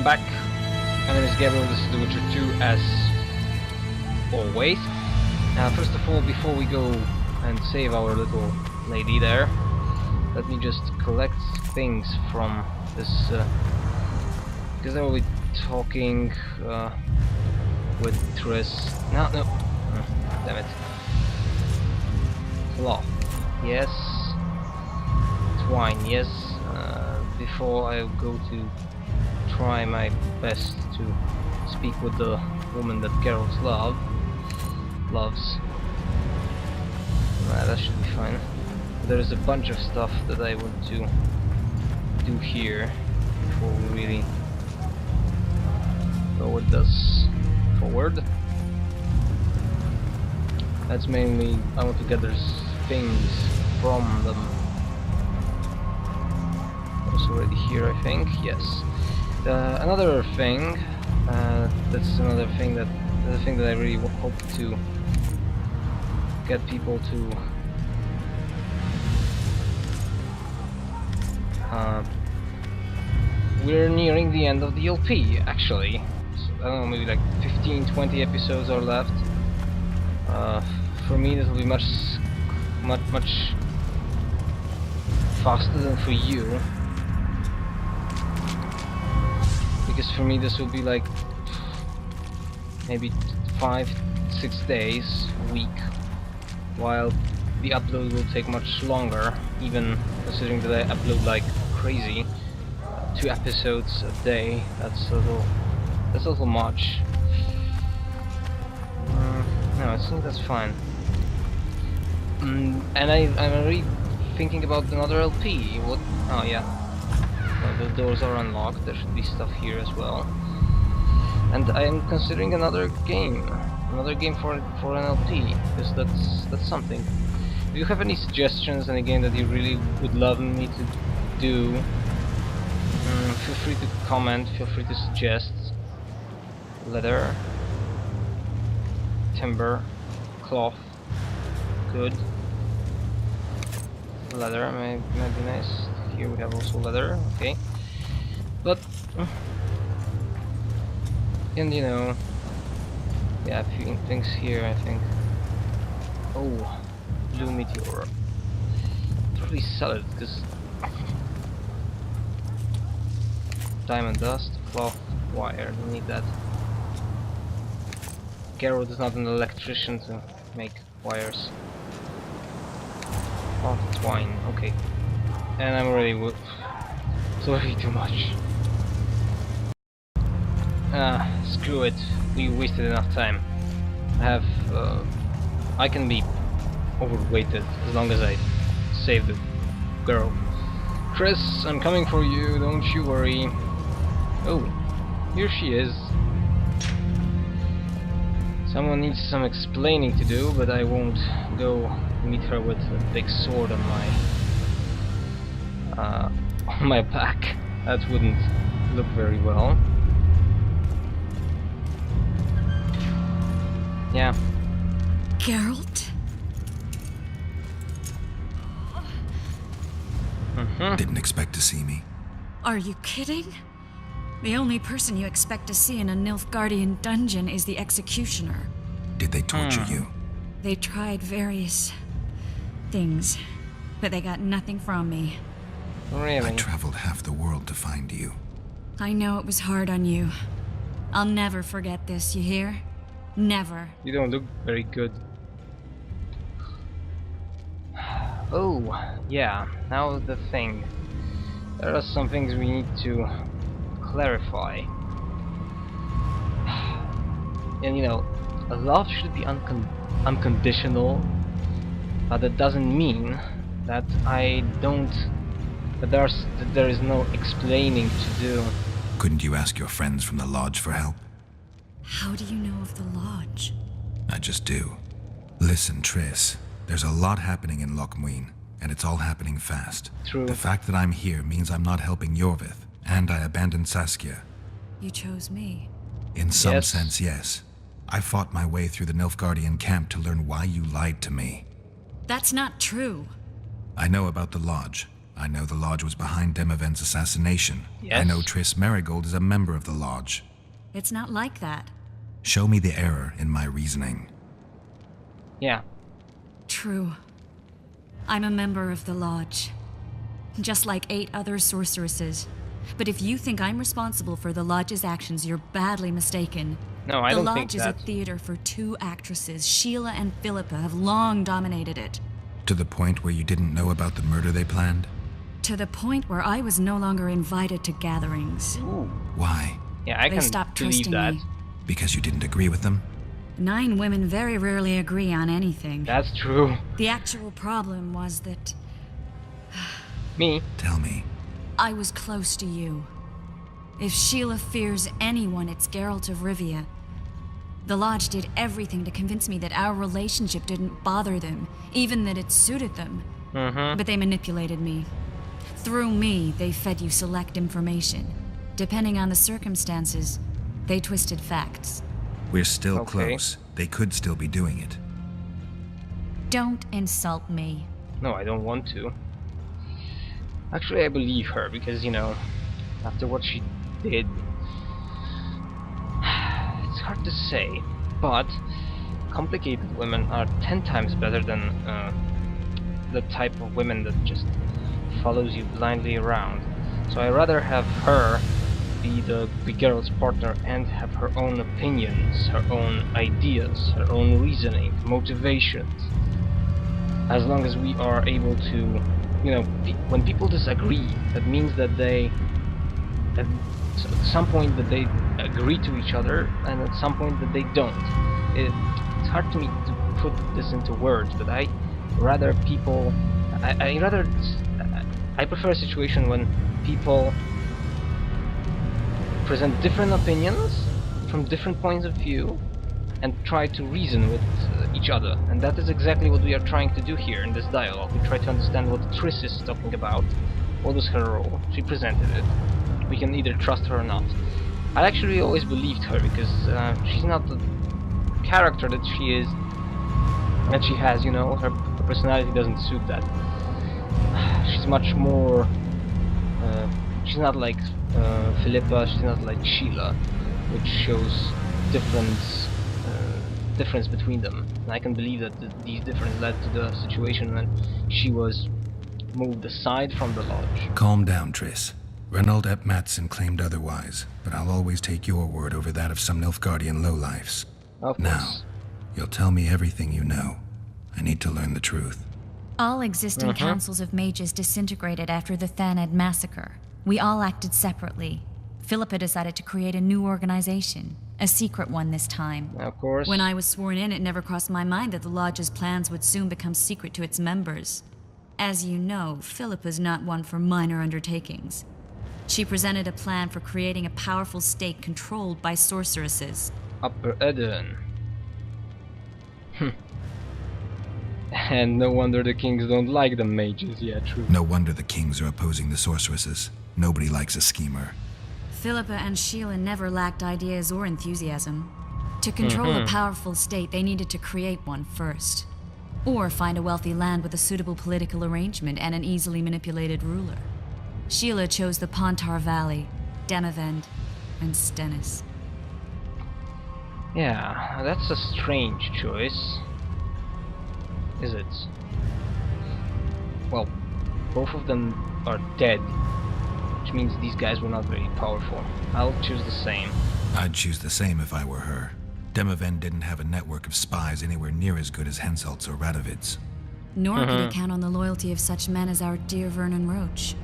welcome back. My name is Gabriel, this is The Witcher 2 as always. First of all, before we go and save our little lady there, let me just collect things from this, because I will be talking with Tris. No, damn it. Cloth, yes. Twine, yes. Before I go to try my best to speak with the woman that Geralt loves. That should be fine. There's a bunch of stuff that I want to do here before we really go with this forward. That's mainly I want to gather things from them. It's already here, I think. Yes. Another thing. That's another thing that I really hope to get people to. We're nearing the end of the LP, actually. So, I don't know, maybe like 15-20 episodes are left. For me, this will be much faster than for you. Because for me this will be like maybe 5-6 days a week, while the upload will take much longer, even considering that I upload like crazy. 2 episodes a day, that's a little much. No, I think that's fine. And I'm already thinking about another LP. What? Oh yeah. The doors are unlocked, there should be stuff here as well. And I am considering another game for an LP, because that's something. If you have any suggestions and a game that you really would love me to do, feel free to comment, feel free to suggest. Leather, timber, cloth, good. Leather might be nice. Here we have also leather, okay. But and you know, yeah, a few things here I think. Oh, blue meteor. Probably sell it because diamond dust, cloth, wire, don't need that. Geralt is not an electrician to make wires. Cloth, twine, okay. And I'm already it's already too much. Screw it. We wasted enough time. I can be overweighted as long as I save the girl. Chris, I'm coming for you, don't you worry. Oh, here she is. Someone needs some explaining to do, but I won't go meet her with a big sword on my back. That wouldn't look very well. Yeah. Geralt? Didn't expect to see me. Are you kidding? The only person you expect to see in a Nilfgaardian dungeon is the executioner. Did they torture you? They tried various things, but they got nothing from me. Really? I traveled half the world to find you. I know it was hard on you. I'll never forget this, you hear? Never. You don't look very good. Oh, yeah, now the thing. There are some things we need to clarify. And you know, love should be unconditional, but that doesn't mean that there is no explaining to do. Couldn't you ask your friends from the lodge for help? How do you know of the lodge? I just do. Listen, Triss, there's a lot happening in Lochmuin, and it's all happening fast. True. The fact that I'm here means I'm not helping Jorvith, and I abandoned Saskia. You chose me. In some Yes. sense, yes. I fought my way through the Nilfgaardian camp to learn why you lied to me. That's not true. I know about the lodge, I know the Lodge was behind Demavend's assassination. Yes. I know Triss Marigold is a member of the Lodge. It's not like that. Show me the error in my reasoning. Yeah. True. I'm a member of the Lodge. Just like 8 other sorceresses. But if you think I'm responsible for the Lodge's actions, you're badly mistaken. No, I don't think The Lodge is that. a theater for 2 actresses. Sheila and Philippa have long dominated it. To the point where you didn't know about the murder they planned? To the point where I was no longer invited to gatherings. Ooh. Why? Yeah, I They can stopped believe trusting that. me. Because you didn't agree with them? 9 women very rarely agree on anything. That's true. The actual problem was that Me? Tell me. I was close to you. If Sheila fears anyone, it's Geralt of Rivia. The Lodge did everything to convince me that our relationship didn't bother them, even that it suited them. But they manipulated me. Through me, they fed you select information. Depending on the circumstances, they twisted facts. We're still Okay. close. They could still be doing it. Don't insult me. No, I don't want to. Actually, I believe her because, you know, after what she did, it's hard to say, but complicated women are 10 times better than the type of women that just follows you blindly around. So I rather have her be the girl's partner and have her own opinions, her own ideas, her own reasoning, motivations. As long as we are able to, you know, when people disagree, that means that they, at some point that they agree to each other, and at some point that they don't. It's hard to me to put this into words, but I rather people, I prefer a situation when people present different opinions from different points of view and try to reason with each other, and that is exactly what we are trying to do here in this dialogue. We try to understand what Triss is talking about, what was her role, she presented it, we can either trust her or not. I actually always believed her because she's not the character that she is, that she has, you know, her personality doesn't suit that. She's much more, she's not like Philippa, she's not like Sheila, which shows difference between them. And I can believe that these differences led to the situation when she was moved aside from the Lodge. Calm down, Triss. Reynold Ep Matson claimed otherwise, but I'll always take your word over that of some Nilfgaardian lowlifes. Of Now, course. you'll tell me everything you know. I need to learn the truth. All existing councils of mages disintegrated after the Thanad massacre. We all acted separately. Philippa decided to create a new organization, a secret one this time. Of course. When I was sworn in, it never crossed my mind that the Lodge's plans would soon become secret to its members. As you know, Philippa's not one for minor undertakings. She presented a plan for creating a powerful state controlled by sorceresses. Upper Eden. And no wonder the kings don't like the mages, yeah, true. No wonder the kings are opposing the sorceresses. Nobody likes a schemer. Philippa and Sheila never lacked ideas or enthusiasm. To control a powerful state, they needed to create one first. Or find a wealthy land with a suitable political arrangement and an easily manipulated ruler. Sheila chose the Pontar Valley, Demavend, and Stennis. Yeah, that's a strange choice. Is it? Well, both of them are dead, which means these guys were not very powerful. I'll choose the same. I'd choose the same if I were her. Demavend didn't have a network of spies anywhere near as good as Henselt's or Radovid's. Nor could he count on the loyalty of such men as our dear Vernon Roach.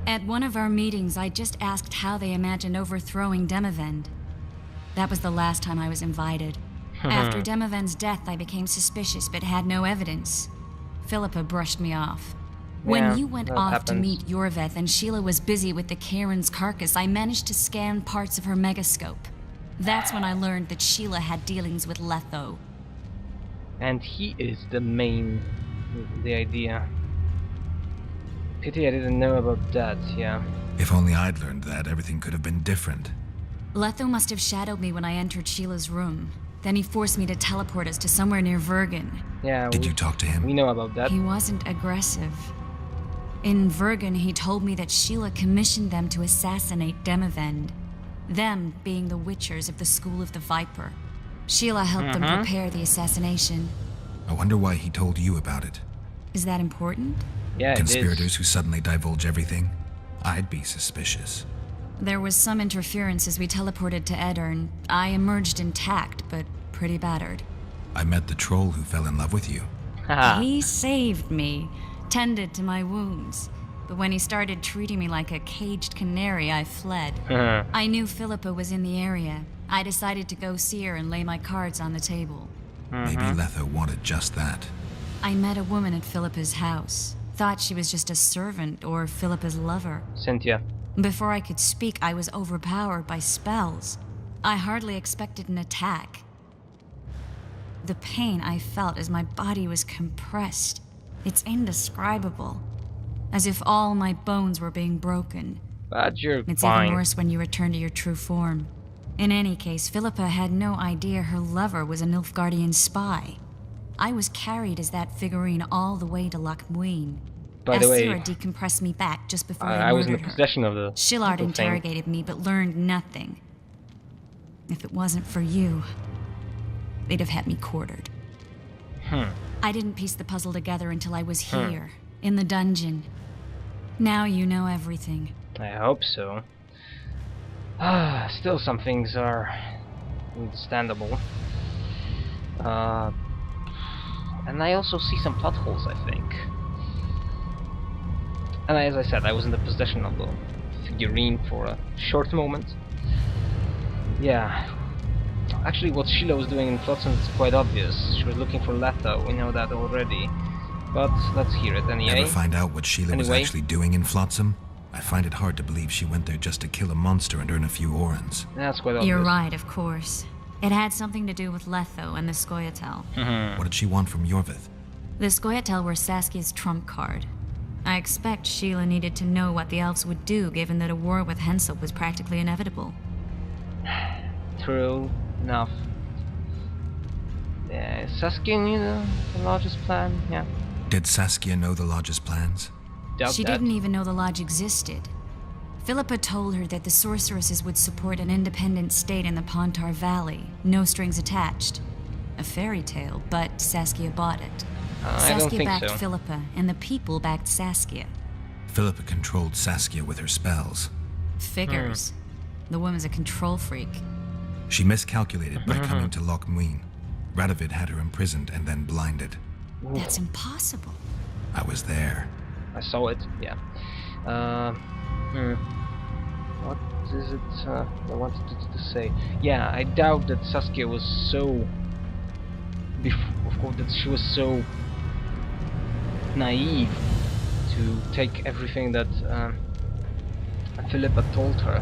At one of our meetings, I just asked how they imagined overthrowing Demavend. That was the last time I was invited. After Demavend's death, I became suspicious but had no evidence. Philippa brushed me off. When Yeah, you went that off to happens. meet Yorveth and Sheila was busy with the Karen's carcass, I managed to scan parts of her megascope. That's when I learned that Sheila had dealings with Letho. And he is the idea. Pity I didn't know about that, yeah. If only I'd learned that, everything could have been different. Letho must have shadowed me when I entered Sheila's room. Then he forced me to teleport us to somewhere near Vergen. Yeah, Did you talk to we him? know about that. He wasn't aggressive. In Vergen, he told me that Sheila commissioned them to assassinate Demavend. Them being the Witchers of the School of the Viper. Sheila helped them prepare the assassination. I wonder why he told you about it. Is that important? Yeah, it Conspirators is. who suddenly divulge everything? I'd be suspicious. There was some interference as we teleported to Edern. I emerged intact, but pretty battered. I met the troll who fell in love with you. Haha. He saved me, tended to my wounds. But when he started treating me like a caged canary, I fled. I knew Philippa was in the area. I decided to go see her and lay my cards on the table. Maybe Letho wanted just that. I met a woman at Philippa's house. Thought she was just a servant or Philippa's lover. Cynthia. Before I could speak, I was overpowered by spells. I hardly expected an attack. The pain I felt as my body was compressed. It's indescribable. As if all my bones were being broken. But you're It's fine. even worse when you return to your true form. In any case, Philippa had no idea her lover was a Nilfgaardian spy. I was carried as that figurine all the way to Lochmuin. By the way, Asira decompressed me back just before I I was in the murdered her. possession of the Shillard little thing. interrogated me, but learned nothing. If it wasn't for you, they'd have had me quartered. I didn't piece the puzzle together until I was here, in the dungeon. Now you know everything. I hope so. Still, some things are understandable. And I also see some plot holes, I think. And as I said, I was in the possession of the figurine for a short moment. Yeah. Actually, what Sheila was doing in Flotsam is quite obvious. She was looking for Letho, we know that already. But let's hear it anyway. Ever find out what Sheila was actually doing in Flotsam? I find it hard to believe she went there just to kill a monster and earn a few orans. That's quite obvious. You're right, of course. It had something to do with Letho and the Scoia'tael. What did she want from Yorvith? The Scoia'tael were Saskia's trump card. I expect Sheila needed to know what the elves would do, given that a war with Hensel was practically inevitable. True enough. Yeah, Saskia knew the largest plan, yeah. Did Saskia know the Lodge's plans? Doubt She that. didn't even know the lodge existed. Philippa told her that the sorceresses would support an independent state in the Pontar Valley, no strings attached. A fairy tale, but Saskia bought it. I don't Saskia think backed so. Philippa, and the people backed Saskia. Philippa controlled Saskia with her spells. Figures. The woman's a control freak. She miscalculated by coming to Lochmuin. Radovid had her imprisoned and then blinded. That's impossible. I was there. I saw it, yeah. What is it I wanted to say? Yeah, I doubt that Saskia was so... of course, that she was so naive to take everything that Philippa told her.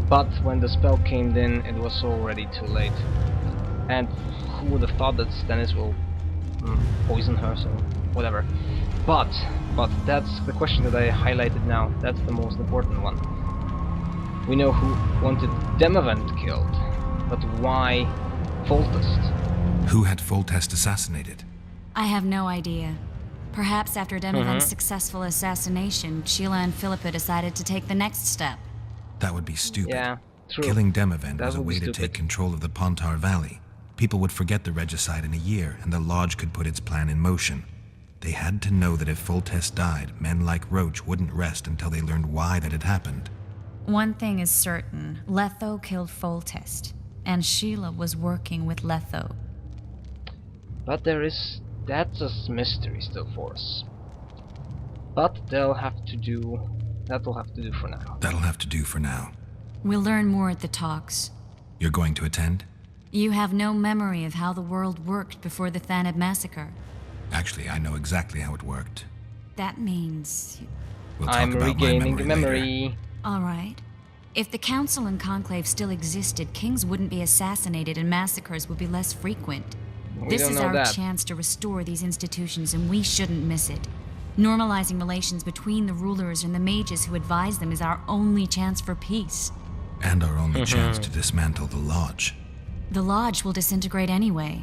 But when the spell came in, it was already too late. And who would have thought that Stannis will poison her, so whatever. But that's the question that I highlighted now. That's the most important one. We know who wanted Demavend killed, but why Foltest? Who had Foltest assassinated? I have no idea. Perhaps after Demavend's successful assassination, Sheila and Philippa decided to take the next step. That would be stupid. Yeah, true. Killing Demavend That was a would be way to stupid. take control of the Pontar Valley. People would forget the regicide in a year, and the Lodge could put its plan in motion. They had to know that if Foltest died, men like Roach wouldn't rest until they learned why that had happened. One thing is certain. Letho killed Foltest, and Sheila was working with Letho. But that's a mystery still for us. But that'll have to do for now. That'll have to do for now. We'll learn more at the talks. You're going to attend? You have no memory of how the world worked before the Thanad massacre. Actually, I know exactly how it worked. That means... We'll talk I'm about regaining my the memory later. memory. All right. If the Council and Conclave still existed, kings wouldn't be assassinated and massacres would be less frequent. We This don't is know our that. chance to restore these institutions, and we shouldn't miss it. Normalizing relations between the rulers and the mages who advise them is our only chance for peace. And our only chance to dismantle the Lodge. The Lodge will disintegrate anyway.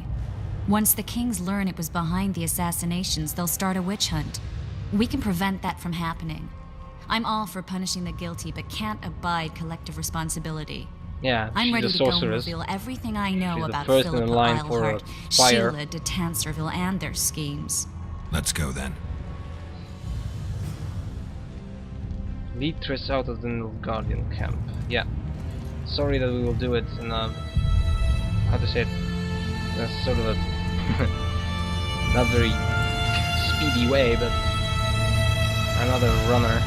Once the kings learn it was behind the assassinations, they'll start a witch hunt. We can prevent that from happening. I'm all for punishing the guilty, but can't abide collective responsibility. Yeah, I'm she's ready a to go and sorceress. reveal everything I know She's the about first in Philippa line for Eilhart, fire. Sheila de Tanserville, and their schemes. Let's go then. Lead Triss out of the Nilfgaardian camp. Yeah. Sorry that we will do it in a... how to say it? That's sort of a... not very speedy way, but another runner